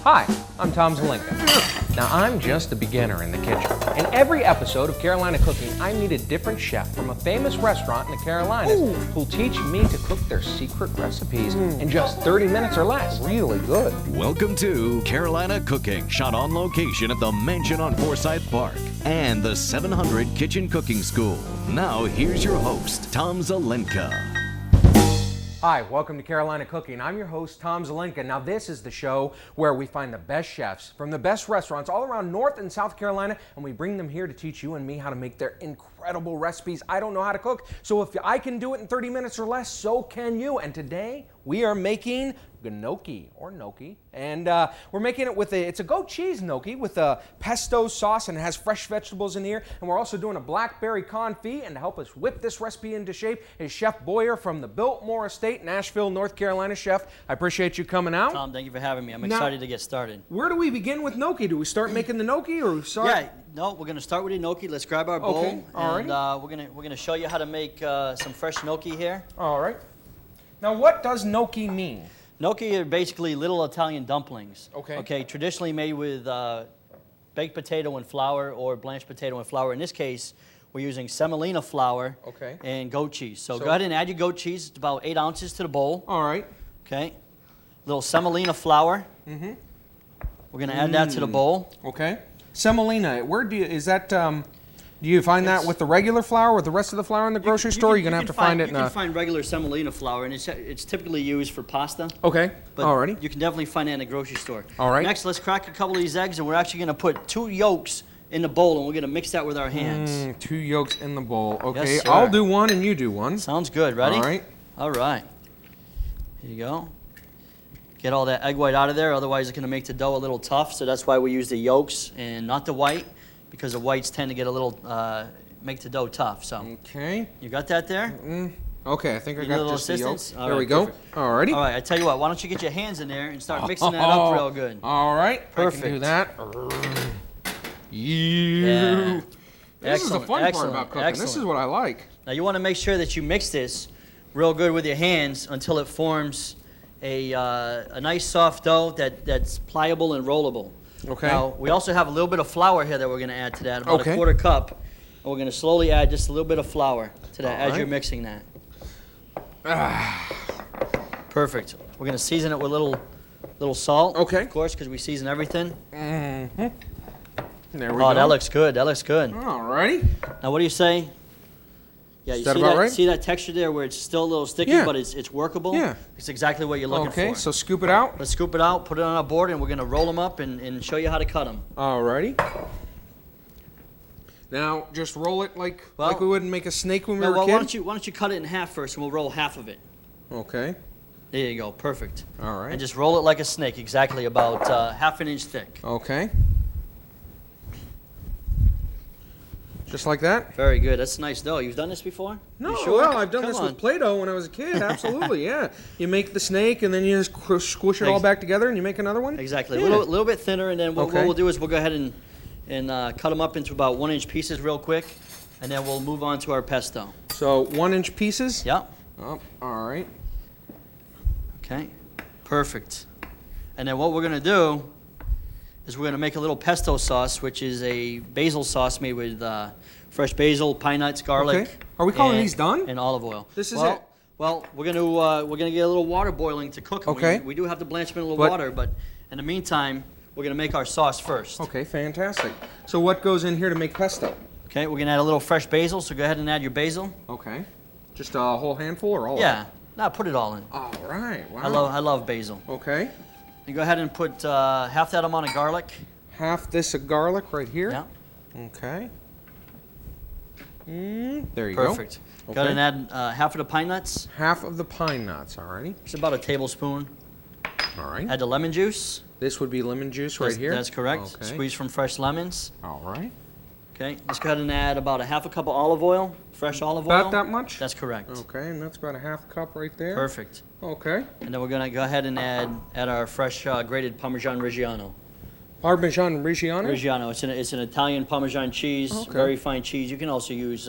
Hi, I'm Tom Zelenka. Now, I'm just a beginner in the kitchen. In every episode of Carolina Cooking, I meet a different chef from a famous restaurant in the Carolinas who'll teach me to cook their secret recipes in just 30 minutes or less. Really good. Welcome to Carolina Cooking, shot on location at the Mansion on Forsyth Park and the 700 Kitchen Cooking School. Now, here's your host, Tom Zelenka. Hi, welcome to Carolina Cooking. I'm your host, Tom Zelenka. Now, this is the show where we find the best chefs from the best restaurants all around North and South Carolina, and we bring them here to teach you and me how to make their incredible recipes. I don't know how to cook, so if I can do it in 30 minutes or less, so can you. And today, we are making gnocchi, or gnocchi, and we're making it with it's a goat cheese gnocchi with a pesto sauce, and it has fresh vegetables in here, and we're also doing a blackberry confit, and to help us whip this recipe into shape is Chef Boyer from the Biltmore Estate, Nashville, North Carolina. Chef, I appreciate you coming out. Tom, thank you for having me. I'm excited to get started. Where do we begin with gnocchi? Do we start making the gnocchi, or start? Yeah, no, we're going to start with the gnocchi. Let's grab our bowl, Okay, all and we're gonna show you how to make some fresh gnocchi here. All right. Now, what does gnocchi mean? Gnocchi are basically little Italian dumplings. Okay. Okay, traditionally made with baked potato and flour or blanched potato and flour. In this case, we're using semolina flour and goat cheese. So go ahead and add your goat cheese. It's about 8 ounces to the bowl. All right. Okay. Little semolina flour. Mm-hmm. We're going to add that to the bowl. Okay. Semolina, where do you, is that, do you find that with the regular flour, with the rest of the flour in the grocery store? You're going to have to find it in You can find regular semolina flour, and it's typically used for pasta. Okay, But alrighty. you can definitely find it in the grocery store. All right. Next, let's crack a couple of these eggs, and we're actually going to put 2 yolks in the bowl, and we're going to mix that with our hands. 2 yolks in the bowl. Okay, Yes, sir. I'll do one and you do one. Sounds good. Ready? All right. All right. Here you go. Get all that egg white out of there, otherwise it's going to make the dough a little tough, so that's why we use the yolks and not the white, because the whites tend to get a little, make the dough tough. So. Okay. You got that there? Okay, I think I You need a got little just the yolks. assistance? All There right, we go. perfect. Alrighty. All right, I tell you what, why don't you get your hands in there and start mixing that up real good. All right. Perfect. I can do that. Yeah. This is the fun part about cooking. Excellent. This is what I like. Now you want to make sure that you mix this real good with your hands until it forms a nice soft dough that's pliable and rollable. Okay. Now we also have a little bit of flour here that we're going to add to that, about Okay. a 1/4 cup. And we're going to slowly add just a little bit of flour to that All as right. you're mixing that. Perfect. We're going to season it with a little salt. Okay. Of course, because we season everything. Mm-hmm. There we go. Oh, that looks good. That looks good. Alrighty. Now, what do you say? Yeah, you Is that see about that? right? See that texture there, where it's still a little sticky, Yeah. but it's workable. Yeah. It's exactly what you're looking for. Okay, so scoop it out. Let's scoop it out, put it on our board, and we're gonna roll them up and show you how to cut them. Alrighty. Now, just roll it like we wouldn't make a snake when we were Why kids. don't you cut it in half first, and we'll roll half of it. Okay. There you go, perfect. All right. And just roll it like a snake, exactly about 1/2 inch thick. Okay. Just like that? Very good. That's nice dough. You've done this before? No, You sure? well, I've done Come this on. with Play-Doh when I was a kid. Absolutely, yeah. You make the snake, and then you just squish it all back together, and you make another one? Exactly. Yeah. A little bit thinner, and then what Okay. we'll do is we'll go ahead and cut them up into about 1-inch pieces real quick, and then we'll move on to our pesto. So 1-inch pieces? Yep. Oh, all right. Okay. Perfect. And then what we're going to do is we're going to make a little pesto sauce, which is a basil sauce made with fresh basil, pine nuts, garlic. Okay. Are we calling and- these done? And olive oil. This is well, it? Well, we're gonna get a little water boiling to cook 'em. Okay. We do have to blanch them in a little But- water, but in the meantime, we're gonna make our sauce first. Okay, fantastic. So what goes in here to make pesto? Okay, we're gonna add a little fresh basil, so go ahead and add your basil. Okay. Just a whole handful or all of it? Yeah, now put it all in. All right, wow. I love basil. Okay. And go ahead and put half that amount of garlic. Half this of garlic right here? Yeah. Okay. There you Perfect. go. Go ahead and Okay. add half of the pine nuts. Half of the pine nuts, alrighty. It's about a tablespoon. All right. Add the lemon juice. This would be lemon juice right here? That's correct. Okay. Squeeze from fresh lemons. All right. Okay, let's go ahead and add about a 1/2 cup of olive oil, fresh olive oil. About that much? That's correct. Okay, and that's about a 1/2 cup right there. Perfect. Okay. And then we're gonna go ahead and add our fresh grated Parmesan Reggiano. Parmesan Reggiano? Reggiano. It's an Italian Parmesan cheese, Okay. very fine cheese. You can also use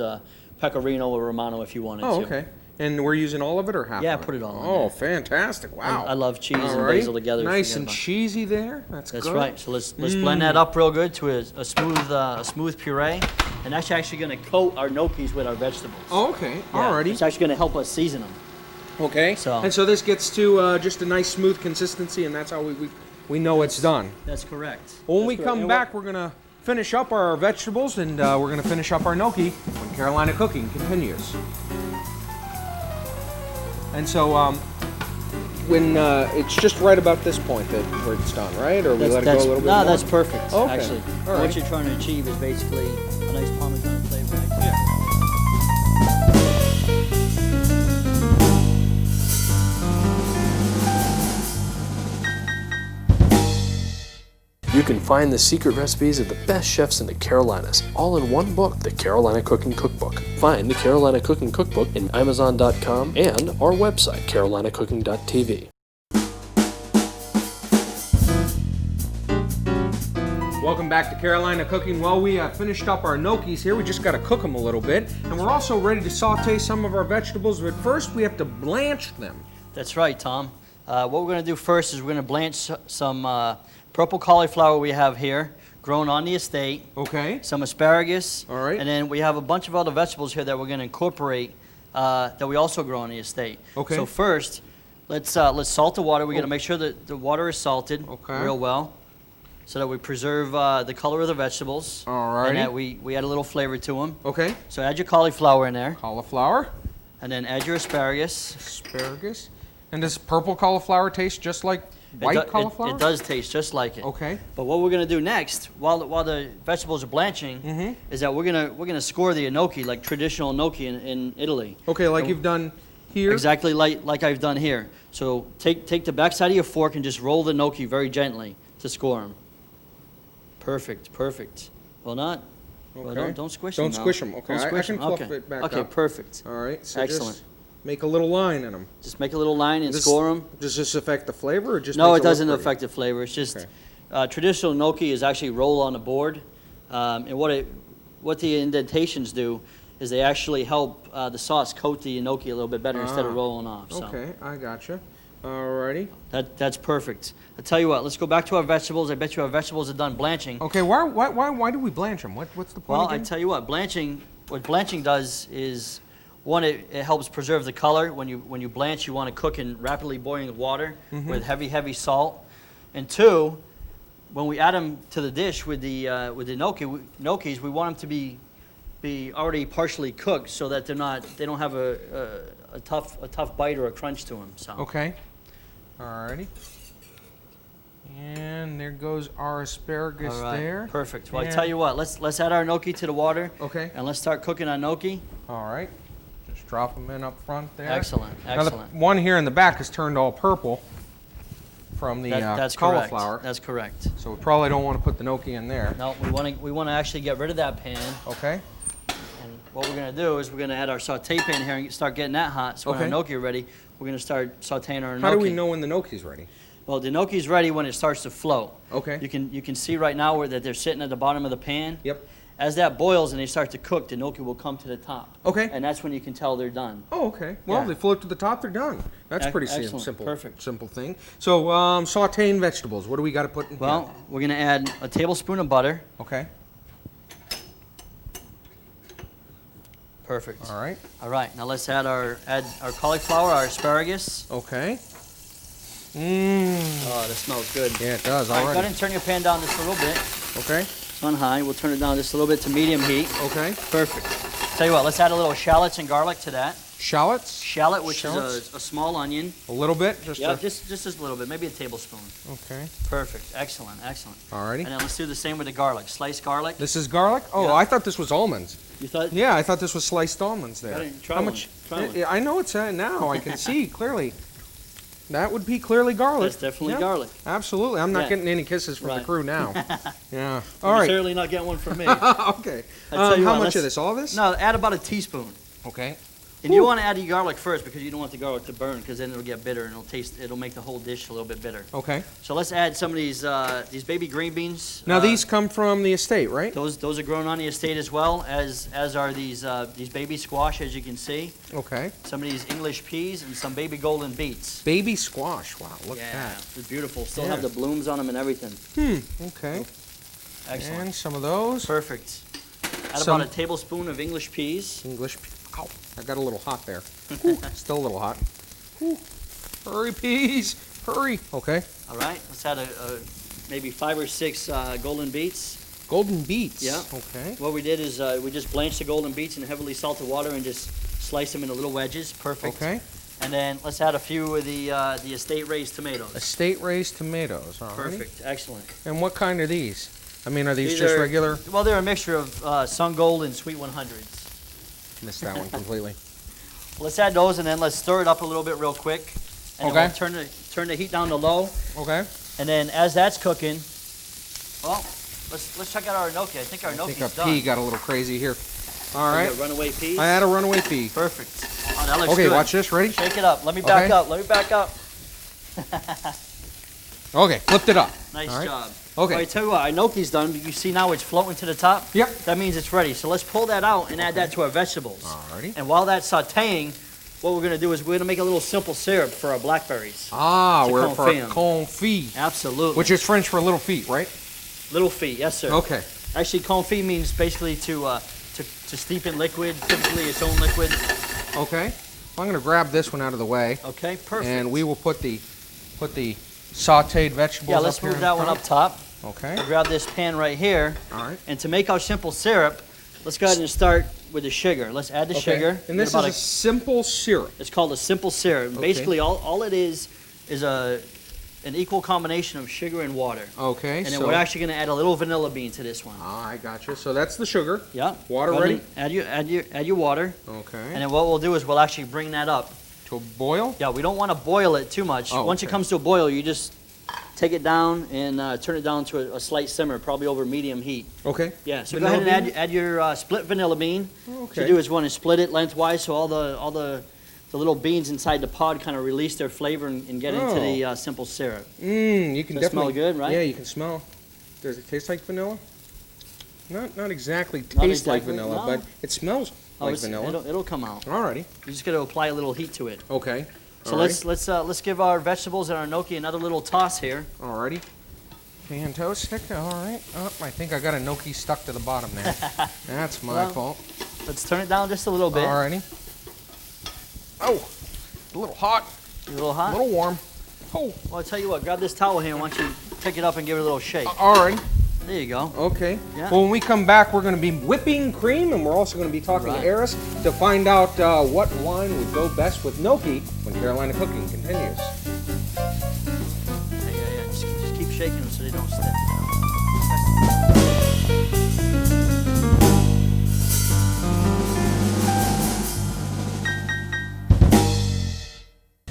Pecorino or Romano if you wanted to. Oh, okay. And we're using all of it or half? Yeah, of it? put it all in Oh, there. fantastic! Wow. I love cheese and Alrighty. basil together. Nice Forget and about it. cheesy there. That's That's good. right. So let's blend that up real good to a smooth puree, and that's actually going to coat our gnocchis with our vegetables. Oh, okay. Yeah, Alrighty. It's actually going to help us season them. Okay. And so this gets to just a nice smooth consistency, and that's how we know it's done. That's correct. When we come back, we're gonna finish up our vegetables, and we're gonna finish up our gnocchi when Carolina Cooking continues. And so, when it's just right about this point that where it's done, right? Or we let it go a little bit more? No, that's perfect. Okay. Actually, All right. what you're trying to achieve is basically a nice Parmesan flavor. Yeah. You can find the secret recipes of the best chefs in the Carolinas, all in one book, the Carolina Cooking Cookbook. Find the Carolina Cooking Cookbook in Amazon.com and our website, carolinacooking.tv. Welcome back to Carolina Cooking. Well, we finished up our gnocchis here. We just got to cook them a little bit. And we're also ready to saute some of our vegetables, but first we have to blanch them. That's right, Tom. What we're going to do first is we're going to blanch some purple cauliflower we have here, grown on the estate. Okay. Some asparagus. All right. And then we have a bunch of other vegetables here that we're going to incorporate that we also grow on the estate. Okay. So first, let's salt the water. We're going to make sure that the water is salted real well, so that we preserve the color of the vegetables. All righty. And that we add a little flavor to them. Okay. So add your cauliflower in there, Cauliflower. and then add your asparagus. Asparagus. And does purple cauliflower taste just like white cauliflower? It does taste just like it. Okay. But what we're going to do next, while the vegetables are blanching, is that we're gonna score the gnocchi like traditional gnocchi in Italy. Okay, like you've done here? Exactly like I've done here. So take the back side of your fork and just roll the gnocchi very gently to score them. Perfect, perfect. Well, not. Okay. Well, don't squish them. Don't squish them. Okay, Don't I squish can them. fluff Okay. it back Okay, up. perfect. All right, so Excellent. just make a little line in them. Just make a little line and score them. Does this affect the flavor or just No, makes it look doesn't pretty? affect the flavor. It's just Okay. traditional gnocchi is actually roll on the board, and what the indentations do is they actually help the sauce coat the gnocchi a little bit better instead of rolling off. So Okay, I gotcha. Alrighty. that's perfect. I tell you what, let's go back to our vegetables. I bet you our vegetables are done blanching. Okay, why do we blanch them? What's the point Well, I again? tell you what blanching does is, one, it helps preserve the color. When you blanch, you want to cook in rapidly boiling water with heavy salt. And two, when we add them to the dish with the gnocchis, we want them to be already partially cooked so that they don't have a tough bite or a crunch to them. So. Okay. Alrighty. And there goes our asparagus All right, there. perfect. Well, I And- tell you what, let's add our gnocchi to the water. Okay. And let's start cooking our gnocchi. All right. Just drop them in up front there. Excellent, Now excellent. the one here in the back is turned all purple from the That's cauliflower. correct. That's correct. So we probably don't want to put the gnocchi in there. No, we want to actually get rid of that pan. Okay. And what we're going to do is we're going to add our saute pan here and start getting that hot. So when Okay. our gnocchi are ready, we're going to start sauteing our gnocchi. How do we know when the gnocchi's ready? Well, the gnocchi's ready when it starts to float. Okay. You can see right now that they're sitting at the bottom of the pan. Yep. As that boils and they start to cook, the gnocchi will come to the top. Okay. And that's when you can tell they're done. Oh, okay. Well, Yeah. they float to the top, they're done. That's pretty Excellent. simple. Perfect. Simple thing. So, sauteing vegetables. What do we got to put in Well, here? we're going to add a tablespoon of butter. Okay. Perfect. All right. All right. Now let's add our cauliflower, our asparagus. Okay. Oh, that smells good. Yeah, it does All right, go ahead already. and turn your pan down just a little bit. Okay. It's on high. We'll turn it down just a little bit to medium heat. Okay. Perfect. Tell you what, let's add a little shallots and garlic to that. Shallots. Shallot, which Shallots? is a small onion. A little bit. Just Yeah, a, just a little bit, maybe a tablespoon. okay. Perfect. Excellent, excellent. Alrighty. And then let's do the same with the garlic. Sliced garlic. This is garlic. Oh, Yeah. I thought this was almonds. You thought? Yeah, I thought this was sliced almonds there. Go ahead, try How one. much? Try one. Yeah, I know it's now. I can see clearly. That would be clearly garlic. That's definitely Yeah, garlic. Absolutely. I'm not Yeah. getting any kisses from the Right. crew now. Yeah. All right. Certainly not getting one from me. Okay. tell you How what, much let's- of this? All of this? No, add about a teaspoon. Okay. And you want to add the garlic first because you don't want the garlic to burn because then it'll get bitter and it'll make the whole dish a little bit bitter. Okay. So let's add some of these baby green beans. Now these come from the estate, right? Those are grown on the estate as well as are these baby squash, as you can see. Okay. Some of these English peas and some baby golden beets. Baby squash. Wow, look at Yeah, that. they're beautiful. Still Yeah. have the blooms on them and everything. Okay. Excellent. And some of those. Perfect. Add Some- about a tablespoon of English peas. Ow, I got a little hot there. Ooh, still a little hot. Ooh. Hurry, peas. Hurry. Okay. All right. Let's add maybe 5 or 6 golden beets. Golden beets. Yeah. Okay. What we did is we just blanched the golden beets in heavily salted water and just sliced them into little wedges. Perfect. Okay. And then let's add a few of the estate raised tomatoes. Estate raised tomatoes. All right. Perfect. Excellent. And what kind are these? I mean, are these These just are- regular? Well, they're a mixture of Sun Gold and Sweet 100s. Missed that one completely. Let's add those and then let's stir it up a little bit real quick. And Okay. then we'll turn the heat down to low. Okay. And then as that's cooking, well, let's check out our gnocchi. I think our I gnocchi's think a done. pea got a little crazy here. All We right. got runaway peas. I had a runaway pea. Perfect. Oh, that looks Okay, good. watch this. Ready? Shake it up. Let me back Okay. up. Let me back up. Okay, flipped it up. Nice All right. job. Okay. Well, I tell you what, our gnocchi's done. But you see now it's floating to the top? Yep. That means it's ready. So let's pull that out and add that to our vegetables. Alrighty. And while that's sauteing, what we're going to do is we're going to make a little simple syrup for our blackberries. Ah, It's a we're for a confit. confit, Absolutely. which is French for little feet, right? Little feet, yes, sir. Okay. Actually, confit means basically to steep in liquid, typically its own liquid. Okay. I'm going to grab this one out of the way, Okay, perfect. and we will put the sautéed vegetables. yeah, let's up here move in that one front. up top. Okay. We'll grab this pan right here. All right. And to make our simple syrup, let's go ahead and start with the sugar. Let's add the Okay. sugar. And this is About a simple syrup. It's called a simple syrup. And Okay. basically, all it is an equal combination of sugar and water. Okay. And then so we're actually going to add a little vanilla bean to this one. I got you. So that's the sugar. Yeah. Water Go ahead ready? and Add your water. Okay. And then what we'll do is we'll actually bring that up. To a boil. Yeah, we don't want to boil it too much. Oh, Once okay. it comes to a boil, you just take it down and turn it down to a slight simmer, probably over medium heat. Okay. Yeah, so Vanilla go ahead and bean? add your split vanilla bean. Okay. What you do is want to split it lengthwise so all the little beans inside the pod kind of release their flavor and get into the simple syrup. You can Does it smell definitely. good, right? Yeah, you can smell. Does it taste like vanilla? Not exactly taste Not like exactly, vanilla, no. but it smells like it's- vanilla. It'll come out. Alrighty. You just got to apply a little heat to it. Okay. So let's give our vegetables and our gnocchi another little toss here. Alrighty. Fantastic. All right. Oh, I think I got a gnocchi stuck to the bottom there. That's my Well, fault. Let's turn it down just a little bit. Alrighty. Oh, a little hot, A little a hot. little warm. Oh, Well, I'll tell you what. Grab this towel here. Why don't you pick it up and give it a little shake? alrighty. There you go. Okay. Yeah. Well, when we come back, we're going to be whipping cream, and we're also going to be talking Right. to Eris to find out what wine would go best with gnocchi when Carolina Cooking continues. Yeah. Just keep shaking them so they don't stick.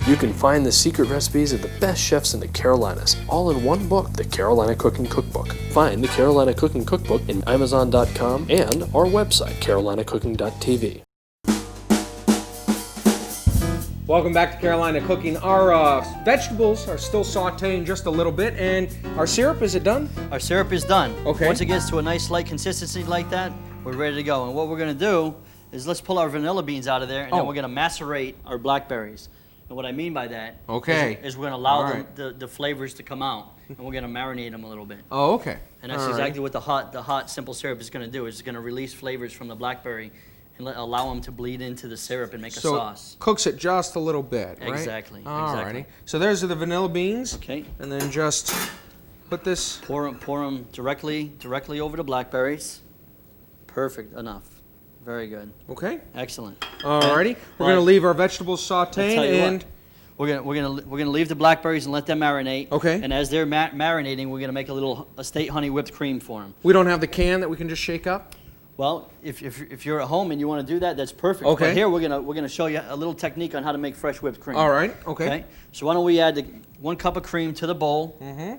You can find the secret recipes of the best chefs in the Carolinas, all in one book, the Carolina Cooking Cookbook. Find the Carolina Cooking Cookbook in Amazon.com and our website, carolinacooking.tv. Welcome back to Carolina Cooking. Our vegetables are still sauteing just a little bit, and our syrup, is it done? Our syrup is done. Okay. Once it gets to a nice light consistency like that, we're ready to go. And what we're going to do is let's pull our vanilla beans out of there, and then we're going to macerate our blackberries. And what I mean by that is we're going to allow All right. the flavors to come out, and we're going to marinate them a little bit. Oh, okay. And that's All right. exactly what the hot simple syrup is going to do. It's going to release flavors from the blackberry and allow them to bleed into the syrup and make a So sauce. it cooks it just a little bit, right? Exactly, Alrighty. exactly. So there's the vanilla beans. Okay. And then just put this. Pour them directly over the blackberries. Perfect, enough. Very good. Okay. Excellent. Alrighty. We're gonna leave our vegetables sauteing I'll tell you and. what. We're gonna leave the blackberries and let them marinate. Okay. And as they're marinating, we're gonna make a little estate honey whipped cream for them. We don't have the can that we can just shake up. Well, if you're at home and you want to do that, that's perfect. Okay. But here we're gonna show you a little technique on how to make fresh whipped cream. All right. Okay. So why don't we add 1 cup of cream to the bowl? Mm-hmm.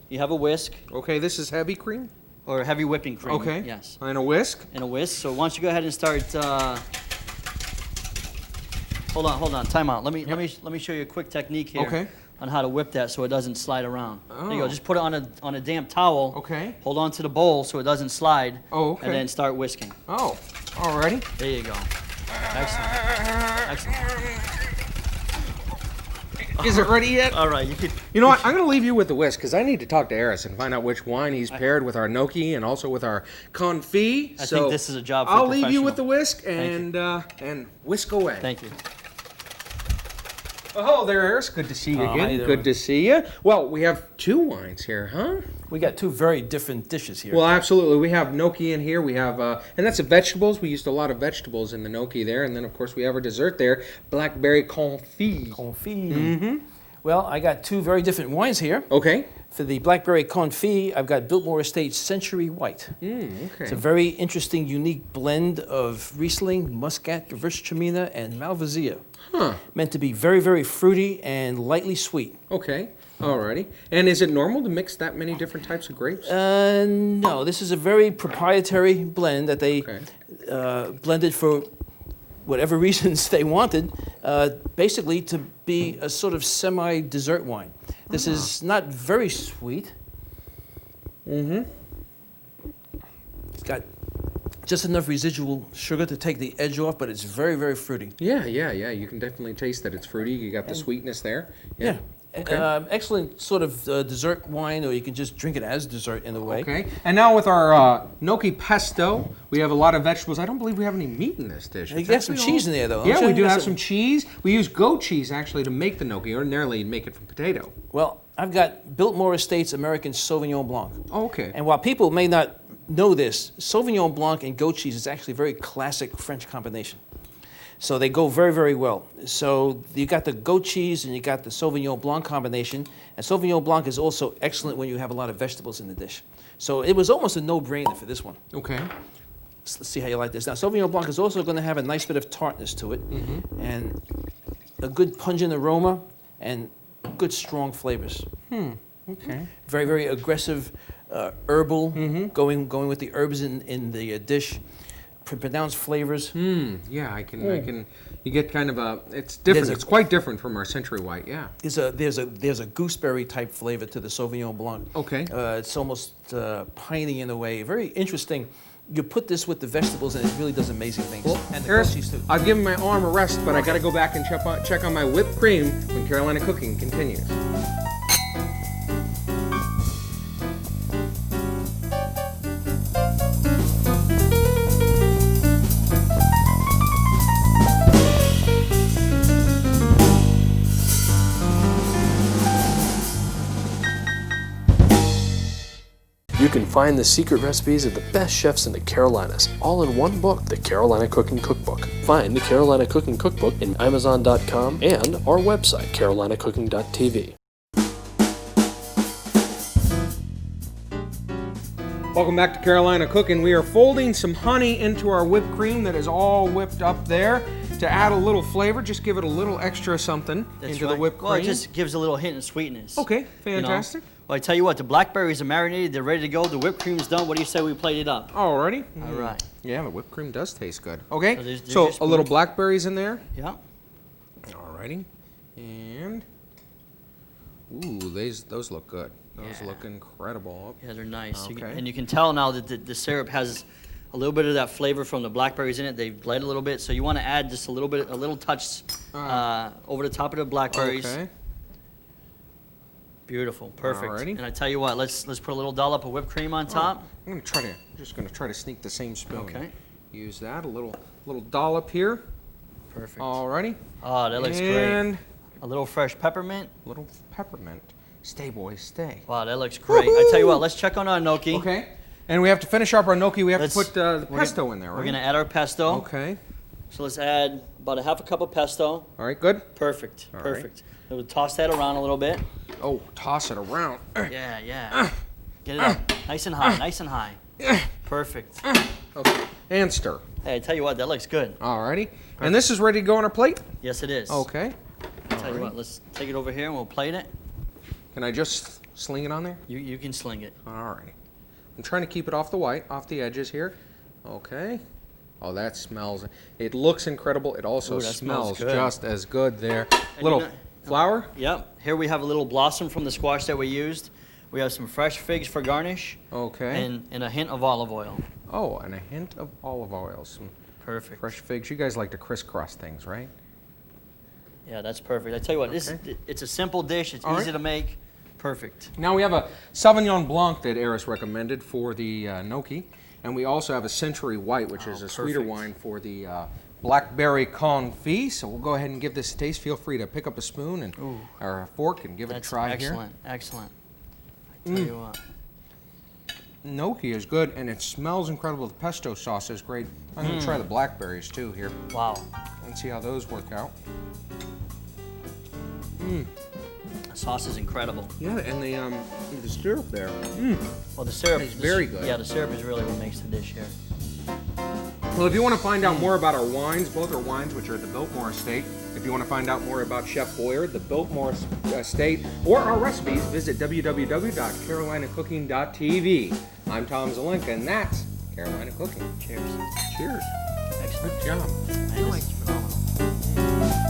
You have a whisk Okay. This is heavy cream. or heavy whipping cream. Okay. Yes. And a whisk. And a whisk. So why don't you go ahead and start Hold on. Time out. Let me show you a quick technique here. Okay. On how to whip that so it doesn't slide around. There you go. Oh. Just put it on a damp towel. Okay. Hold on to the bowl so it doesn't slide. Oh, okay. And then start whisking. Oh, alrighty. There you go. Excellent. Is it ready yet? All right. You could. You know what? I'm going to leave you with the whisk because I need to talk to Eris and find out which wine he's paired with our gnocchi and also with our confit. I think this is a job for I'll a leave you with the professional. whisk and whisk away. Thank you. Oh, there, Eris. Good to see you how you again. doing? Good to see you. Well, we have two wines here, huh? We got two very different dishes here. Well, absolutely. We have gnocchi in here. We have, and that's the vegetables. We used a lot of vegetables in the gnocchi there. And then, of course, we have our dessert there, blackberry confit. Confit. Mm-hmm. Well, I got two very different wines here. Okay. For the blackberry confit, I've got Biltmore Estate Century White. Okay. It's a very interesting, unique blend of Riesling, Muscat, Gewürztraminer, and Malvasia. Huh. Meant to be very, very fruity and lightly sweet. Okay. Alrighty. And is it normal to mix that many different types of grapes? No, this is a very proprietary blend that they blended for whatever reasons they wanted, basically to be a sort of semi-dessert wine. This is not very sweet. It's got just enough residual sugar to take the edge off, but it's very, very fruity. Yeah. You can definitely taste that it's fruity. You got the sweetness there. Yeah. Okay. Excellent sort of dessert wine, or you can just drink it as dessert in a way. Okay. And now with our gnocchi pesto, we have a lot of vegetables. I don't believe we have any meat in this dish. You got some cheese in there, though. Yeah, don't we you? do Got have some cheese. We use goat cheese, actually, to make the gnocchi. Ordinarily, you'd make it from potato. Well, I've got Biltmore Estates American Sauvignon Blanc. Oh, okay. And while people may not know this, Sauvignon Blanc and goat cheese is actually a very classic French combination. So they go very, very well. So you got the goat cheese and you got the Sauvignon Blanc combination. And Sauvignon Blanc is also excellent when you have a lot of vegetables in the dish. So it was almost a no-brainer for this one. Okay. Let's see how you like this. Now, Sauvignon Blanc is also going to have a nice bit of tartness to it, and a good pungent aroma, and good strong flavors. Okay. Very, very aggressive, herbal, going with the herbs in the dish. Pronounced flavors. Yeah, I can. You get kind of a. It's different. It's quite different from our Century White. Yeah. There's a gooseberry type flavor to the Sauvignon Blanc. Okay. It's almost piney in a way. Very interesting. You put this with the vegetables and it really does amazing things. And the goat cheese too. I've given my arm a rest, but I got to go back and check on my whipped cream when Carolina Cooking continues. You can find the secret recipes of the best chefs in the Carolinas, all in one book, the Carolina Cooking Cookbook. Find the Carolina Cooking Cookbook in Amazon.com and our website, carolinacooking.tv. Welcome back to Carolina Cooking. We are folding some honey into our whipped cream that is all whipped up there to add a little flavor. Just give it a little extra something into the whipped cream. Well, it just gives a little hint of sweetness. Okay, fantastic. You know? Well, I tell you what, the blackberries are marinated. They're ready to go. The whipped cream's done. What do you say we plate it up? Alrighty. All right. Yeah, the whipped cream does taste good. Okay, So there's so your a little spoon. blackberries in there. Yeah. Alrighty. And, ooh, those look good. Those look incredible. Yeah, they're nice. Okay. And you can tell now that the syrup has a little bit of that flavor from the blackberries in it. They've bled a little bit, so you want to add just a little touch over the top of the blackberries. Okay. Beautiful, perfect. Alrighty. And I tell you what, let's put a little dollop of whipped cream on top. I'm just gonna try to sneak the same spoon. Okay. Use that, a little dollop here. Perfect. Alrighty. Oh, that looks And great. A little fresh peppermint. a little peppermint. Stay, boys, stay. Wow, that looks great. I tell you what, let's check on our gnocchi. Okay. And we have to finish up our gnocchi. We have Let's- to put the we're pesto in there, right? We're gonna add our pesto. Okay. So let's add about a half a cup of pesto. All right, good. Perfect, All right. perfect. We'll toss that around a little bit. Oh, toss it around. Yeah, yeah. Get it up, nice and high, nice and high. Perfect. Okay. And stir. Hey, I tell you what, that looks good. Alrighty. And this is ready to go on our plate? Yes, it is. Okay. I tell you what, let's take it over here and we'll plate it. Can I just sling it on there? You can sling it. Alright. I'm trying to keep it off the white, off the edges here. Okay. Oh, that smells. It looks incredible. It also Ooh, that smells good. just as good there. And Little you know- flour. Yep. Here we have a little blossom from the squash that we used. We have some fresh figs for garnish. Okay. And a hint of olive oil. Oh, and a hint of olive oil. Some Perfect. fresh figs. You guys like to crisscross things, right? Yeah, that's perfect. I tell you what, it's a simple dish. It's All easy right. to make. Perfect. Now we have a Sauvignon Blanc that Eris recommended for the gnocchi, and we also have a Century White, which is a sweeter perfect. wine for the blackberry confit. So we'll go ahead and give this a taste. Feel free to pick up a spoon and or a fork and give it a That's try excellent. Excellent. I tell you what. Gnocchi is good, and it smells incredible. The pesto sauce is great. I'm going to try the blackberries too here Wow. and see how those work out. The sauce is incredible. Yeah, and the syrup there. Well, the syrup It's very good. Yeah, the syrup is really what makes the dish here. Well, if you want to find out more about our wines, both our wines, which are at the Biltmore Estate, if you want to find out more about Chef Boyer, the Biltmore Estate, or our recipes, visit www.carolinacooking.tv. I'm Tom Zelenka, and that's Carolina Cooking. Cheers. Cheers. Excellent. Good job. Man, this is phenomenal.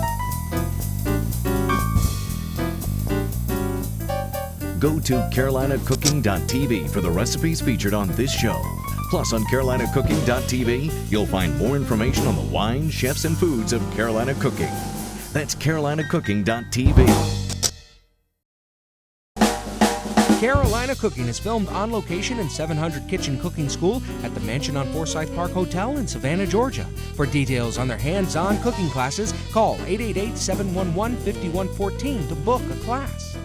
Go to carolinacooking.tv for the recipes featured on this show. Plus, on carolinacooking.tv, you'll find more information on the wines, chefs, and foods of Carolina Cooking. That's carolinacooking.tv. Carolina Cooking is filmed on location in 700 Kitchen Cooking School at the Mansion on Forsyth Park Hotel in Savannah, Georgia. For details on their hands-on cooking classes, call 888-711-5114 to book a class.